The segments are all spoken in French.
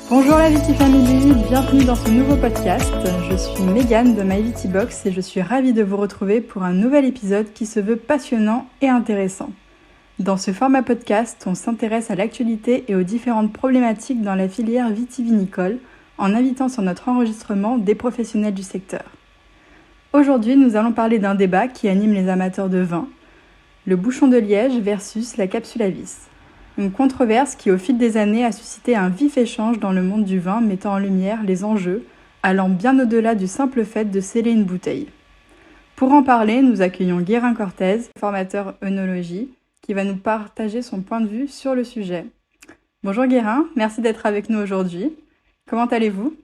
Bonjour la Viti Family, bienvenue dans ce nouveau podcast. Je suis Mégane de My Viti Box et je suis ravie de vous retrouver pour un nouvel épisode qui se veut passionnant et intéressant. Dans ce format podcast, on s'intéresse à l'actualité et aux différentes problématiques dans la filière vitivinicole en invitant sur notre enregistrement des professionnels du secteur. Aujourd'hui, nous allons parler d'un débat qui anime les amateurs de vin, le bouchon de liège versus la capsule à vis. Une controverse qui, au fil des années, a suscité un vif échange dans le monde du vin, mettant en lumière les enjeux, allant bien au-delà du simple fait de sceller une bouteille. Pour en parler, nous accueillons Guérin Cortez, formateur œnologie, qui va nous partager son point de vue sur le sujet. Bonjour Guérin, merci d'être avec nous aujourd'hui. Comment allez-vous ?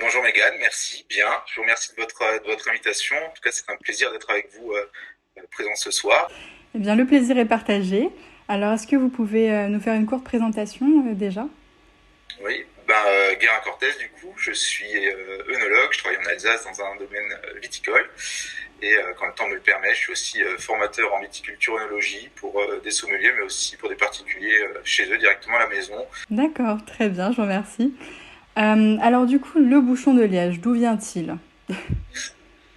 Bonjour Mégane, merci, bien. Je vous remercie de votre invitation. En tout cas, c'est un plaisir d'être avec vous présent ce soir. Eh bien, le plaisir est partagé. Alors, est-ce que vous pouvez nous faire une courte présentation déjà ? Oui, Guérin Cortez, du coup, je suis œnologue, je travaille en Alsace dans un domaine viticole. Et quand le temps me le permet, je suis aussi formateur en viticulture œnologie pour des sommeliers, mais aussi pour des particuliers chez eux, directement à la maison. D'accord, très bien, je vous remercie. Alors du coup, le bouchon de liège, d'où vient-il ?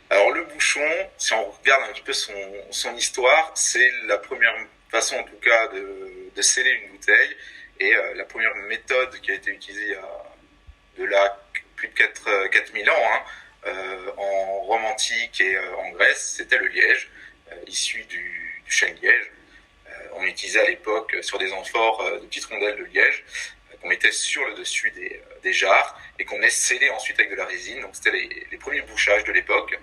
Alors le bouchon, si on regarde un petit peu son histoire, c'est la première façon en tout cas de sceller une bouteille et la première méthode qui a été utilisée il y a de là plus de 4000 ans en Rome antique et en Grèce, c'était le liège, issu du chêne liège. On utilisait à l'époque sur des amphores de petites rondelles de liège qu'on mettait sur le dessus des jarres et qu'on venait sceller ensuite avec de la résine. Donc c'était les premiers bouchages de l'époque.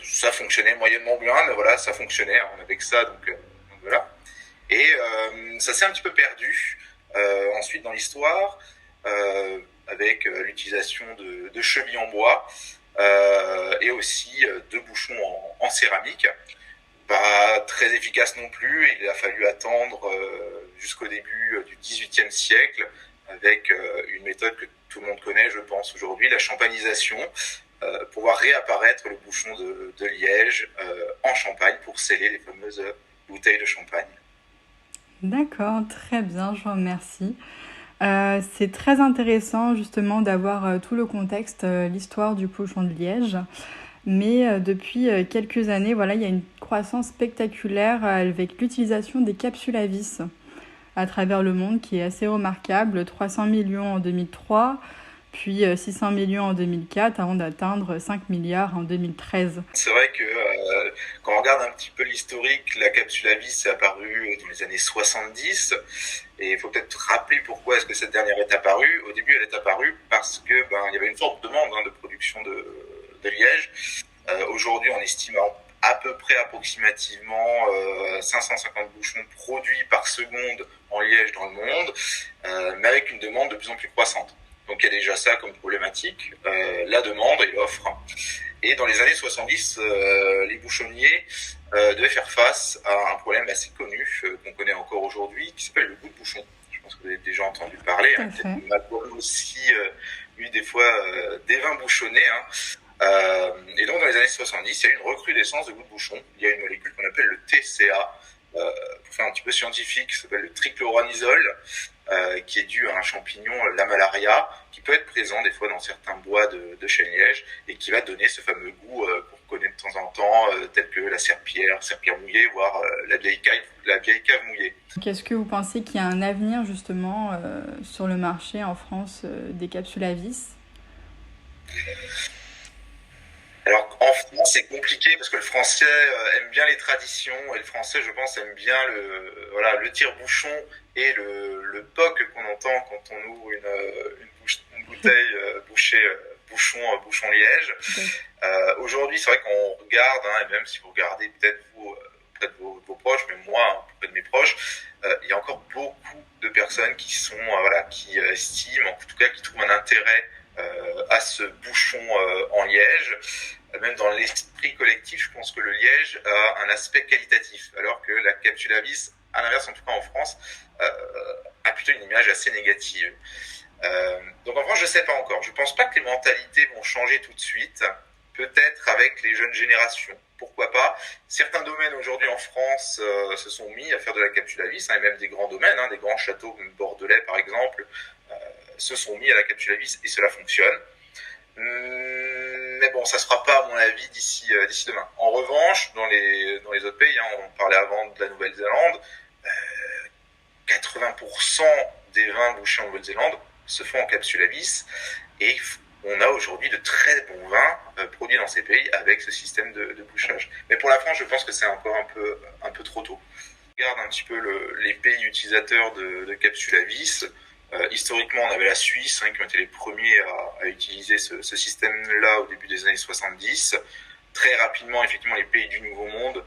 Ça fonctionnait moyennement bien, mais voilà, ça fonctionnait, on avait que ça, donc voilà. Et ça s'est un petit peu perdu ensuite dans l'histoire avec l'utilisation de chevilles en bois et aussi de bouchons en céramique. Pas très efficace non plus, il a fallu attendre jusqu'au début du XVIIIe siècle avec une méthode que tout le monde connaît, je pense, aujourd'hui, la champagnisation, pour voir réapparaître le bouchon de liège en Champagne pour sceller les fameuses bouteilles de champagne. D'accord, très bien, je vous remercie. C'est très intéressant justement d'avoir tout le contexte, l'histoire du bouchon de liège. Mais depuis quelques années, voilà, il y a une croissance spectaculaire avec l'utilisation des capsules à vis à travers le monde qui est assez remarquable. 300 millions en 2003, puis 600 millions en 2004 avant d'atteindre 5 milliards en 2013. C'est vrai que quand on regarde un petit peu l'historique, la capsule à vis est apparue dans les années 70 et il faut peut-être rappeler pourquoi est-ce que cette dernière est apparue. Au début, elle est apparue parce que il y avait une forte demande de production de liège. Aujourd'hui, on estime à peu près approximativement 550 bouchons produits par seconde en liège dans le monde, mais avec une demande de plus en plus croissante. Donc il y a déjà ça comme problématique, la demande et l'offre. Et dans les années 70, les bouchonniers devaient faire face à un problème assez connu, qu'on connaît encore aujourd'hui, qui s'appelle le goût de bouchon. Je pense que vous avez déjà entendu parler. On a aussi eu des fois des vins bouchonnés. Et donc dans les années 70, il y a eu une recrudescence de goût de bouchon. Il y a une molécule qu'on appelle le TCA, pour faire un petit peu scientifique, qui s'appelle le trichloroanisole, qui est dû à un champignon, la malaria, qui peut être présent des fois dans certains bois de chêne liège et qui va donner ce fameux goût qu'on connaît de temps en temps, tel que la serpillière mouillée, voire la vieille cave mouillée. Est-ce que vous pensez qu'il y a un avenir justement sur le marché en France des capsules à vis ? Alors en France c'est compliqué parce que le français aime bien les traditions et le français je pense aime bien le tire-bouchon et le poc qu'on entend quand on ouvre une bouteille bouchon liège. Aujourd'hui c'est vrai qu'on regarde et même si vous regardez peut-être vous auprès de vos proches, mais moi auprès de mes proches, il y a encore beaucoup de personnes qui sont qui estiment, en tout cas qui trouvent un intérêt à ce bouchon en liège. Même dans l'esprit collectif, je pense que le liège a un aspect qualitatif, alors que la capsule à vis, à l'inverse, en tout cas en France, a plutôt une image assez négative. Donc en France, je ne sais pas encore. Je ne pense pas que les mentalités vont changer tout de suite. Peut-être avec les jeunes générations. Pourquoi pas ? Certains domaines aujourd'hui en France se sont mis à faire de la capsule à vis, et même des grands domaines, des grands châteaux comme Bordelais par exemple, se sont mis à la capsule à vis et cela fonctionne. Mais bon, ça se fera pas à mon avis d'ici demain. En revanche, dans les autres pays, on parlait avant de la Nouvelle-Zélande, 80% des vins bouchés en Nouvelle-Zélande se font en capsule à vis et on a aujourd'hui de très bons vins produits dans ces pays avec ce système de bouchage. Mais pour la France, je pense que c'est encore un peu trop tôt. On regarde un petit peu les pays utilisateurs de capsules à vis. Historiquement, on avait la Suisse qui ont été les premiers à utiliser ce système-là au début des années 70. Très rapidement, effectivement, les pays du Nouveau Monde,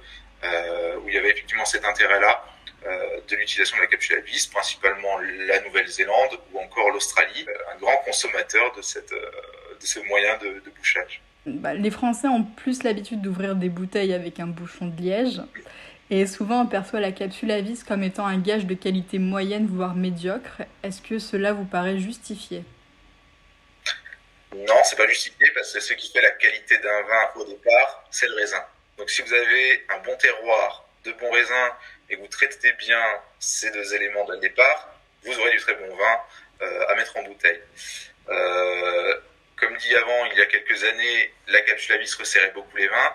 où il y avait effectivement cet intérêt-là de l'utilisation de la capsule à vis, principalement la Nouvelle-Zélande ou encore l'Australie, un grand consommateur de ce moyen de bouchage. Les Français ont plus l'habitude d'ouvrir des bouteilles avec un bouchon de liège. Et souvent, on perçoit la capsule à vis comme étant un gage de qualité moyenne, voire médiocre. Est-ce que cela vous paraît justifié ? Non, c'est pas justifié parce que ce qui fait la qualité d'un vin au départ, c'est le raisin. Donc si vous avez un bon terroir, de bons raisins et que vous traitez bien ces deux éléments dès le départ, vous aurez du très bon vin à mettre en bouteille. Comme dit avant, il y a quelques années, la capsule à vis resserrait beaucoup les vins.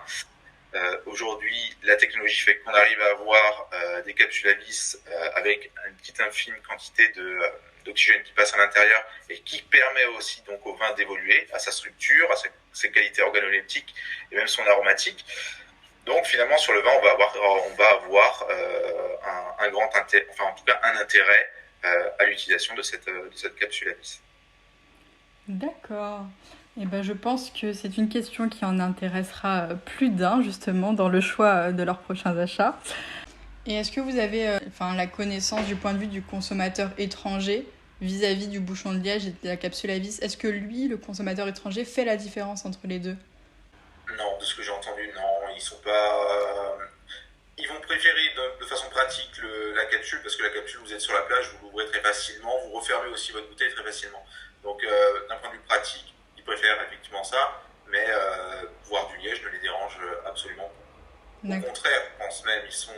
Aujourd'hui, la technologie fait qu'on arrive à avoir des capsules à vis avec une petite infime quantité d'oxygène qui passe à l'intérieur et qui permet aussi donc au vin d'évoluer, à sa structure, à ses qualités organoleptiques et même son aromatique. Donc finalement sur le vin, on va avoir un grand intérêt, enfin en tout cas un intérêt à l'utilisation de cette capsule à vis. D'accord. Eh ben, je pense que c'est une question qui en intéressera plus d'un, justement, dans le choix de leurs prochains achats. Et est-ce que vous avez la connaissance du point de vue du consommateur étranger vis-à-vis du bouchon de liège et de la capsule à vis ? Est-ce que lui, le consommateur étranger, fait la différence entre les deux ? Non, de ce que j'ai entendu, non. Ils sont pas... Ils vont préférer de façon pratique la capsule, parce que la capsule, vous êtes sur la plage, vous l'ouvrez très facilement, vous refermez aussi votre bouteille très facilement. Donc d'un point de vue pratique, ils préfèrent effectivement ça, mais boire du liège ne les dérange absolument pas. Au contraire, je pense même, ils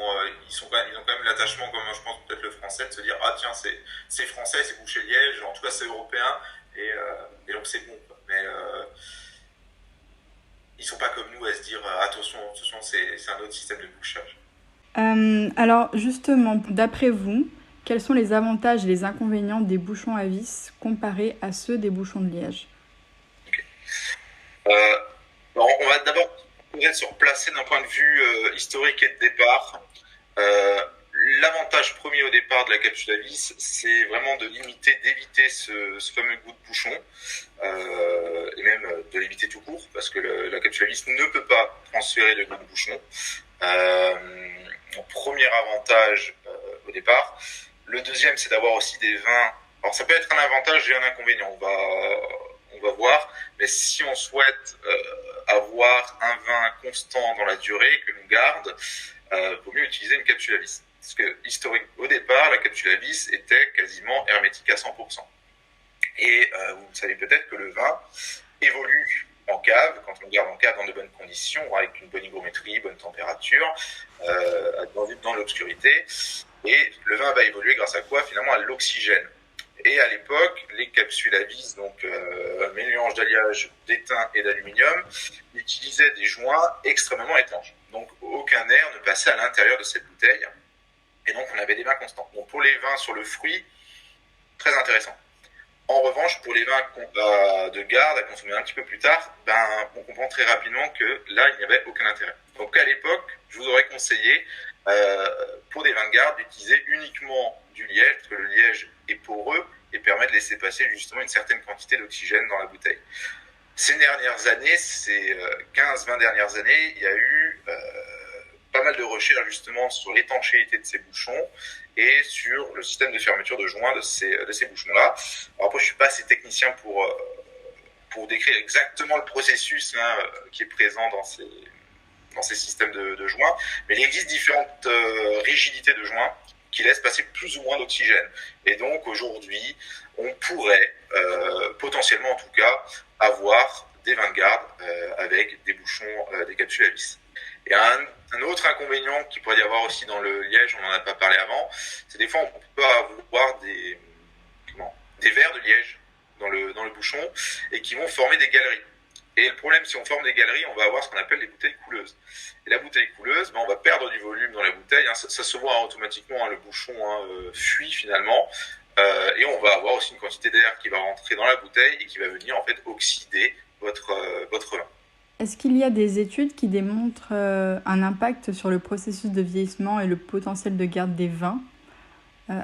ont quand même l'attachement, comme je pense peut-être le français, de se dire ah tiens c'est français, c'est bouché liège, en tout cas c'est européen et donc c'est bon. Mais ils sont pas comme nous à se dire attention c'est un autre système de bouchage. Alors justement, d'après vous, quels sont les avantages et les inconvénients des bouchons à vis comparés à ceux des bouchons de liège ? On va d'abord peut-être se replacer d'un point de vue historique et de départ. L'avantage premier au départ de la capsule à vis, c'est vraiment d'éviter ce fameux goût de bouchon, et même de l'éviter tout court, parce que la capsule à vis ne peut pas transférer le goût de bouchon. Premier avantage au départ. Le deuxième, c'est d'avoir aussi des vins. Alors ça peut être un avantage et un inconvénient, on va voir, mais si on souhaite avoir un vin constant dans la durée que l'on garde, vaut mieux utiliser une capsule à vis. Parce que historique, au départ, la capsule à vis était quasiment hermétique à 100%. Et vous savez peut-être que le vin évolue en cave, quand on le garde en cave dans de bonnes conditions, avec une bonne hygrométrie, bonne température, dans l'obscurité. Et le vin va évoluer grâce à quoi ? Finalement à l'oxygène. Et à l'époque, les capsules à vis, donc un mélange d'alliage d'étain et d'aluminium, utilisaient des joints extrêmement étanches. Donc aucun air ne passait à l'intérieur de cette bouteille. Et donc on avait des vins constants. Donc pour les vins sur le fruit, très intéressant. En revanche, pour les vins de garde à consommer un petit peu plus tard, on comprend très rapidement que là, il n'y avait aucun intérêt. Donc à l'époque, je vous aurais conseillé, pour des vins de garde, d'utiliser uniquement du liège, parce que le liège est poreux et permet de laisser passer justement une certaine quantité d'oxygène dans la bouteille. Ces dernières années, ces 15-20 dernières années, il y a eu pas mal de recherches justement sur l'étanchéité de ces bouchons et sur le système de fermeture de joints de ces bouchons-là. Alors après, je suis pas assez technicien pour décrire exactement le processus qui est présent dans ces systèmes de joints, mais il existe différentes rigidités de joints qui laissent passer plus ou moins d'oxygène. Et donc aujourd'hui, on pourrait potentiellement en tout cas avoir des vins de garde avec des bouchons, des capsules à vis. Et un autre inconvénient qu'il pourrait y avoir aussi dans le liège, on n'en a pas parlé avant, c'est des fois on peut avoir des verres de liège bouchons et qui vont former des galeries. Et le problème, si on forme des galeries, on va avoir ce qu'on appelle des bouteilles couleuses. Et la bouteille couleuse, on va perdre du volume dans la bouteille. Ça se voit automatiquement, le bouchon fuit finalement. Et on va avoir aussi une quantité d'air qui va rentrer dans la bouteille et qui va venir en fait oxyder votre vin. Est-ce qu'il y a des études qui démontrent un impact sur le processus de vieillissement et le potentiel de garde des vins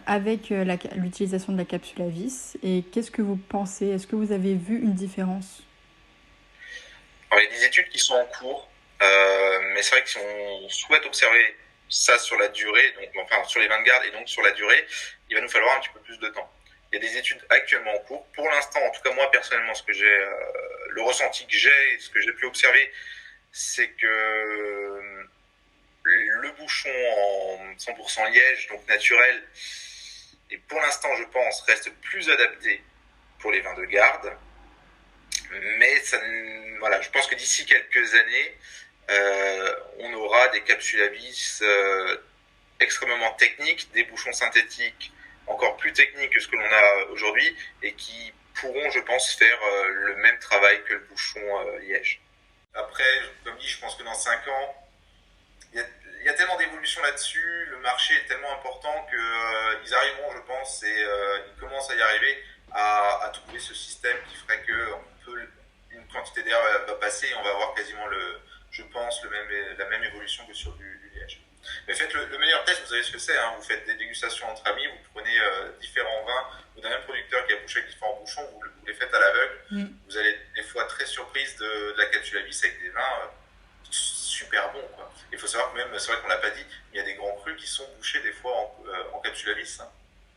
avec l'utilisation de la capsule à vis? Et qu'est-ce que vous pensez? Est-ce que vous avez vu une différence? Alors, il y a des études qui sont en cours, mais c'est vrai que si on souhaite observer ça sur la durée, sur les vins de garde et donc sur la durée, il va nous falloir un petit peu plus de temps. Il y a des études actuellement en cours. Pour l'instant, en tout cas moi personnellement, le ressenti que j'ai, et ce que j'ai pu observer, c'est que le bouchon en 100% liège, donc naturel, et pour l'instant je pense reste plus adapté pour les vins de garde. Mais je pense que d'ici quelques années, on aura des capsules à vis extrêmement techniques, des bouchons synthétiques encore plus techniques que ce que l'on a aujourd'hui et qui pourront, je pense, faire le même travail que le bouchon liège. Après, comme dit, je pense que dans 5 ans, il y a tellement d'évolution là-dessus, le marché est tellement important qu'ils arriveront, je pense, et ils commencent à y arriver à trouver ce système qui ferait que une quantité d'air va passer et on va avoir quasiment la même évolution que sur du liège. Mais faites le meilleur test, vous savez ce que c'est, vous faites des dégustations entre amis, vous prenez différents vins ou d'un même producteur qui a bouché avec différents bouchons, vous les faites à l'aveugle, vous allez des fois très surprise de la capsule à vis avec des vins super bons, quoi. Il faut savoir que même, c'est vrai qu'on l'a pas dit, il y a des grands crus qui sont bouchés des fois en capsule à vis.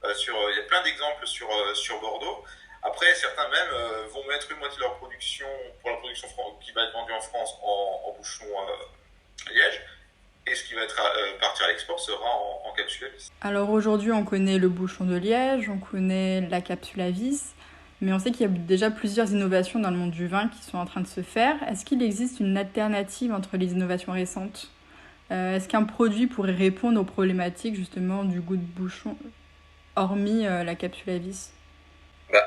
Il y a plein d'exemples sur Bordeaux. Après, certains même vont mettre une moitié de leur production, pour la production qui va être vendue en France, en bouchon liège. Et ce qui va partir à l'export sera en capsule à vis. Alors aujourd'hui, on connaît le bouchon de liège, on connaît la capsule à vis, mais on sait qu'il y a déjà plusieurs innovations dans le monde du vin qui sont en train de se faire. Est-ce qu'il existe une alternative entre les innovations récentes? Est-ce qu'un produit pourrait répondre aux problématiques justement du goût de bouchon, hormis la capsule à vis?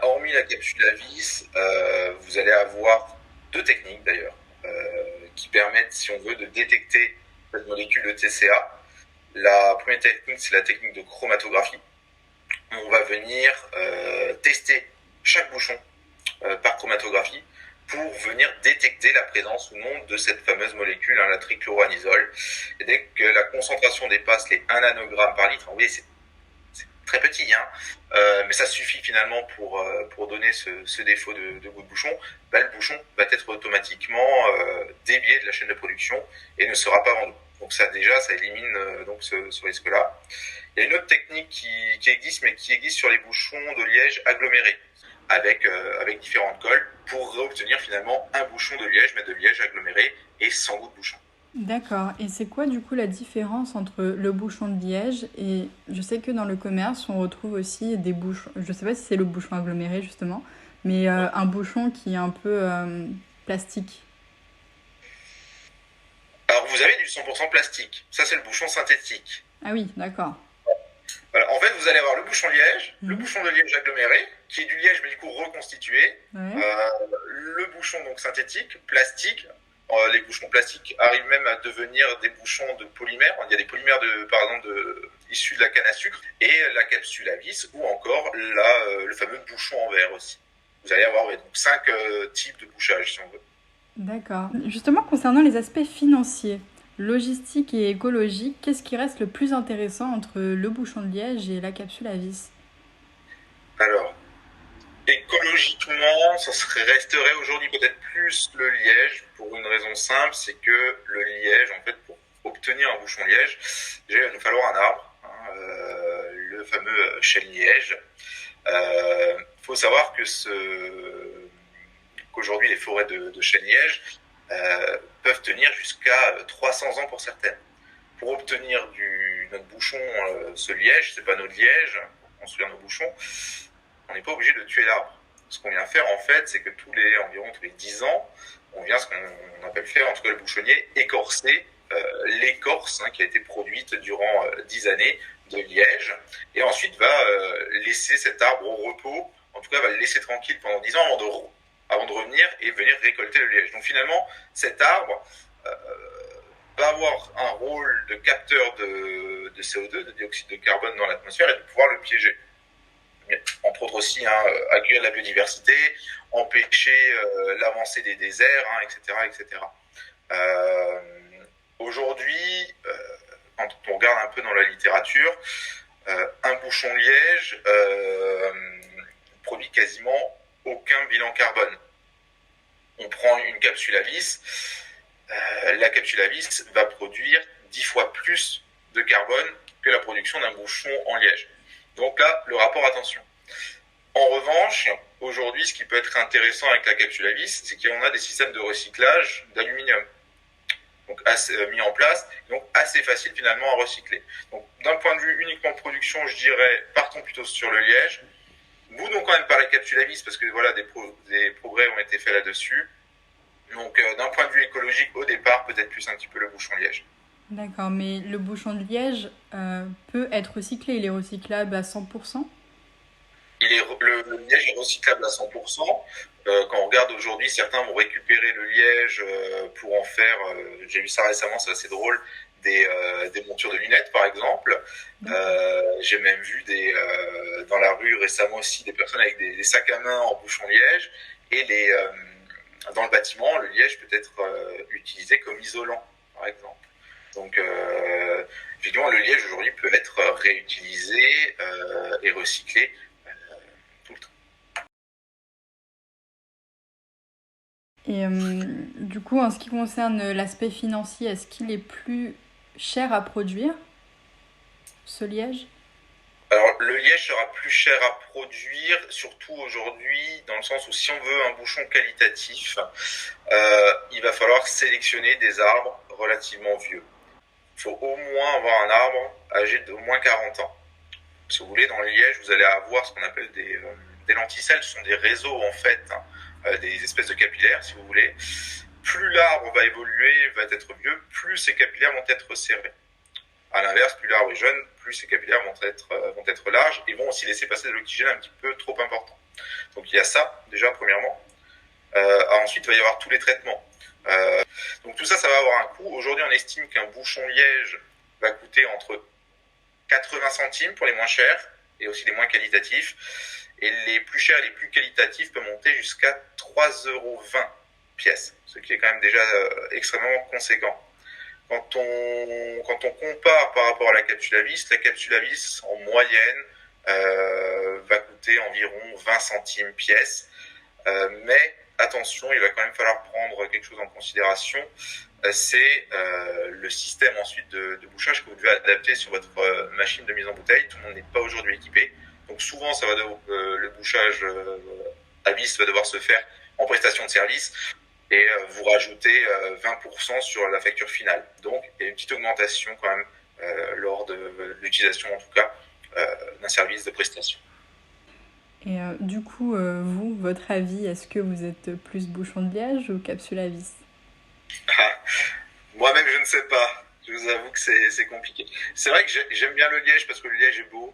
Hormis la capsule à vis, vous allez avoir 2 techniques d'ailleurs, qui permettent, si on veut, de détecter cette molécule de TCA. La première technique, c'est la technique de chromatographie. On va venir tester chaque bouchon par chromatographie pour venir détecter la présence ou non de cette fameuse molécule, la trichloroanisole. Et dès que la concentration dépasse les 1 nanogramme par litre, vous voyez, c'est très petit, mais ça suffit finalement pour donner ce défaut de goût de bouchon. Le bouchon va être automatiquement dévié de la chaîne de production et ne sera pas vendu. Donc ça élimine ce risque-là. Il y a une autre technique qui existe, mais qui existe sur les bouchons de liège agglomérés, avec différentes colles, pour obtenir finalement un bouchon de liège, mais de liège aggloméré et sans goût de bouchon. D'accord. Et c'est quoi du coup la différence entre le bouchon de liège et je sais que dans le commerce on retrouve aussi des bouchons, je sais pas si c'est le bouchon aggloméré justement, mais un bouchon qui est un peu plastique. Alors vous avez du 100% plastique, ça c'est le bouchon synthétique. Ah oui, d'accord. Voilà. En fait vous allez avoir le bouchon liège, le bouchon de liège aggloméré, qui est du liège mais du coup reconstitué, le bouchon donc synthétique, plastique. Les bouchons plastiques arrivent même à devenir des bouchons de polymères. Il y a des polymères par exemple issus de la canne à sucre et la capsule à vis ou encore le fameux bouchon en verre aussi. Vous allez avoir donc 5 types de bouchage si on veut. D'accord. Justement concernant les aspects financiers, logistique et écologique, qu'est-ce qui reste le plus intéressant entre le bouchon de liège et la capsule à vis? Alors, écologiquement, resterait aujourd'hui peut-être plus le liège pour une raison simple, c'est que le liège, en fait, pour obtenir un bouchon liège, déjà il va nous falloir un arbre, le fameux chêne liège. Faut savoir qu'aujourd'hui les forêts de chêne liège peuvent tenir jusqu'à 300 ans pour certaines. Pour obtenir notre bouchon, ce liège, c'est pas notre liège, pour construire nos bouchons, on n'est pas obligé de tuer l'arbre. Ce qu'on vient faire en fait, c'est que environ tous les 10 ans, on vient ce qu'on appelle faire, en tout cas le bouchonnier, écorcer l'écorce qui a été produite durant 10 années de liège, et ensuite va laisser cet arbre au repos en tout cas va le laisser tranquille pendant 10 ans avant de revenir et venir récolter le liège. Donc finalement, cet arbre va avoir un rôle de capteur de CO2, de dioxyde de carbone dans l'atmosphère et de pouvoir le piéger. Entre autres aussi, accueillir la biodiversité, empêcher l'avancée des déserts, etc. Aujourd'hui, quand on regarde un peu dans la littérature, un bouchon liège produit quasiment aucun bilan carbone. On prend une capsule à vis, la capsule à vis va produire 10 fois plus de carbone que la production d'un bouchon en liège. Donc là, le rapport attention. En revanche, aujourd'hui, ce qui peut être intéressant avec la capsule à vis, c'est qu'on a des systèmes de recyclage d'aluminium donc mis en place, donc assez facile finalement à recycler. Donc d'un point de vue uniquement production, je dirais, partons plutôt sur le liège. Boudons quand même par la capsule à vis, parce que voilà, des progrès ont été faits là-dessus. Donc d'un point de vue écologique, au départ, peut-être plus un petit peu le bouchon liège. D'accord, mais le bouchon de liège peut être recyclé, il est recyclable à 100%? Le liège est recyclable à 100%. Quand on regarde aujourd'hui, certains vont récupérer le liège pour en faire, j'ai vu ça récemment, c'est assez drôle, des montures de lunettes par exemple. J'ai même vu dans la rue récemment aussi des personnes avec des sacs à main en bouchon liège, et dans le bâtiment, le liège peut être utilisé comme isolant par exemple. Donc effectivement, le liège aujourd'hui peut être réutilisé et recyclé tout le temps. Et du coup, en ce qui concerne l'aspect financier, est-ce qu'il est plus cher à produire, ce liège? Alors, le liège sera plus cher à produire, surtout aujourd'hui, dans le sens où si on veut un bouchon qualitatif, il va falloir sélectionner des arbres relativement vieux. Il faut au moins avoir un arbre âgé d'au moins 40 ans. Si vous voulez, dans le liège, vous allez avoir ce qu'on appelle des lenticelles. Ce sont des réseaux, en fait, des espèces de capillaires, si vous voulez. Plus l'arbre va évoluer, va être vieux, plus ces capillaires vont être serrés. À l'inverse, plus l'arbre est jeune, plus ces capillaires vont être larges et vont aussi laisser passer de l'oxygène un petit peu trop important. Donc il y a ça, déjà, premièrement. Ensuite, il va y avoir tous les traitements. Donc tout ça, ça va avoir un coût. Aujourd'hui, on estime qu'un bouchon liège va coûter entre 80 centimes pour les moins chers et aussi les moins qualitatifs. Et les plus chers et les plus qualitatifs peuvent monter jusqu'à 3,20 € pièce, ce qui est quand même déjà extrêmement conséquent. Quand on compare par rapport à la capsule à vis en moyenne va coûter environ 20 centimes pièce. Mais attention, il va quand même falloir prendre quelque chose en considération. C'est le système ensuite de bouchage que vous devez adapter sur votre machine de mise en bouteille. Tout le monde n'est pas aujourd'hui équipé. Donc souvent, le bouchage à vis va devoir se faire en prestation de service et vous rajoutez 20% sur la facture finale. Donc il y a une petite augmentation quand même lors de l'utilisation en tout cas d'un service de prestation. Et du coup, vous, votre avis, est-ce que vous êtes plus bouchon de liège ou capsule à vis? Moi-même, je ne sais pas. Je vous avoue que c'est compliqué. C'est vrai que j'aime bien le liège parce que le liège est beau.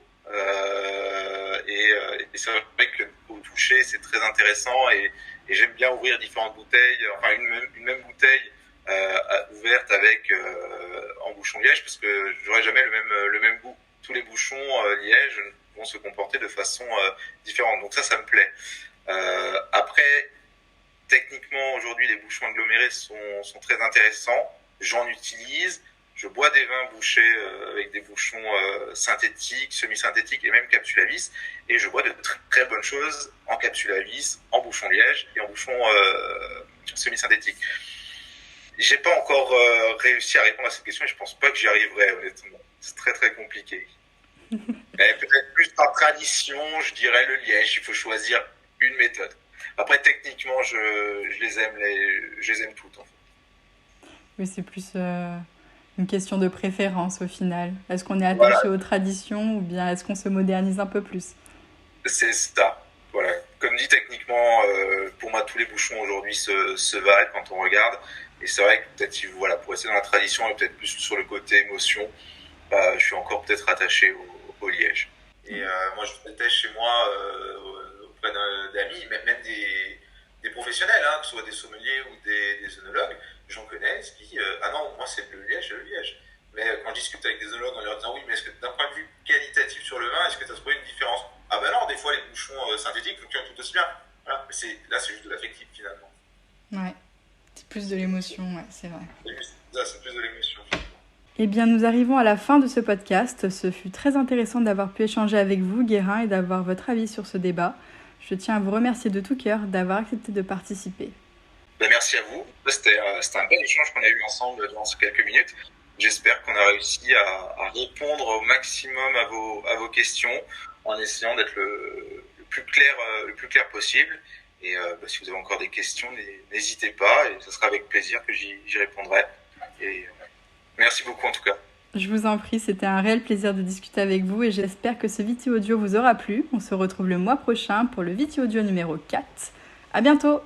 Et c'est vrai que au toucher, c'est très intéressant. Et j'aime bien ouvrir différentes bouteilles, enfin une même bouteille ouverte avec en bouchon liège parce que j'aurai jamais le même goût. Tous les bouchons liège vont se comporter de façon différente. Donc ça me plaît. Après, techniquement, aujourd'hui, les bouchons agglomérés sont très intéressants. J'en utilise. Je bois des vins bouchés avec des bouchons synthétiques, semi-synthétiques et même capsule à vis. Et je bois de très bonnes choses en capsule à vis, en bouchon liège et en bouchon semi-synthétique. J'ai pas encore réussi à répondre à cette question et je pense pas que j'y arriverai, honnêtement. C'est très très compliqué. Mais peut-être plus par tradition, je dirais le liège. Il faut choisir une méthode. Après, techniquement, je les aime toutes, en fait. Oui, c'est plus une question de préférence, au final. Est-ce qu'on est attaché aux traditions ou bien est-ce qu'on se modernise un peu plus? C'est ça. Voilà. Comme dit, techniquement, pour moi, tous les bouchons aujourd'hui se valent quand on regarde. Et c'est vrai que peut-être, pour rester dans la tradition et peut-être plus sur le côté émotion, je suis encore peut-être attaché au liège. Et moi, je protège chez moi auprès d'amis, même des professionnels, que ce soit des sommeliers ou des œnologues, j'en connais qui disent ah non, moi c'est le liège, le liège. Mais quand je discute avec des œnologues en leur disant oui, mais est-ce que d'un point de vue qualitatif sur le vin, est-ce que tu as trouvé une différence? Ah ben non, des fois les bouchons synthétiques fonctionnent tout aussi bien. Voilà. Mais là, c'est juste de l'affectif finalement. Ouais, c'est plus de l'émotion, ouais, c'est vrai. C'est plus de l'émotion. Eh bien, nous arrivons à la fin de ce podcast. Ce fut très intéressant d'avoir pu échanger avec vous, Guérin, et d'avoir votre avis sur ce débat. Je tiens à vous remercier de tout cœur d'avoir accepté de participer. Merci à vous. C'était un bel échange qu'on a eu ensemble dans ces quelques minutes. J'espère qu'on a réussi à répondre au maximum à vos questions en essayant d'être le plus clair possible. Et si vous avez encore des questions, n'hésitez pas, et ce sera avec plaisir que j'y répondrai. Et merci beaucoup en tout cas. Je vous en prie, c'était un réel plaisir de discuter avec vous et j'espère que ce Viti Audio vous aura plu. On se retrouve le mois prochain pour le Viti Audio numéro 4. À bientôt!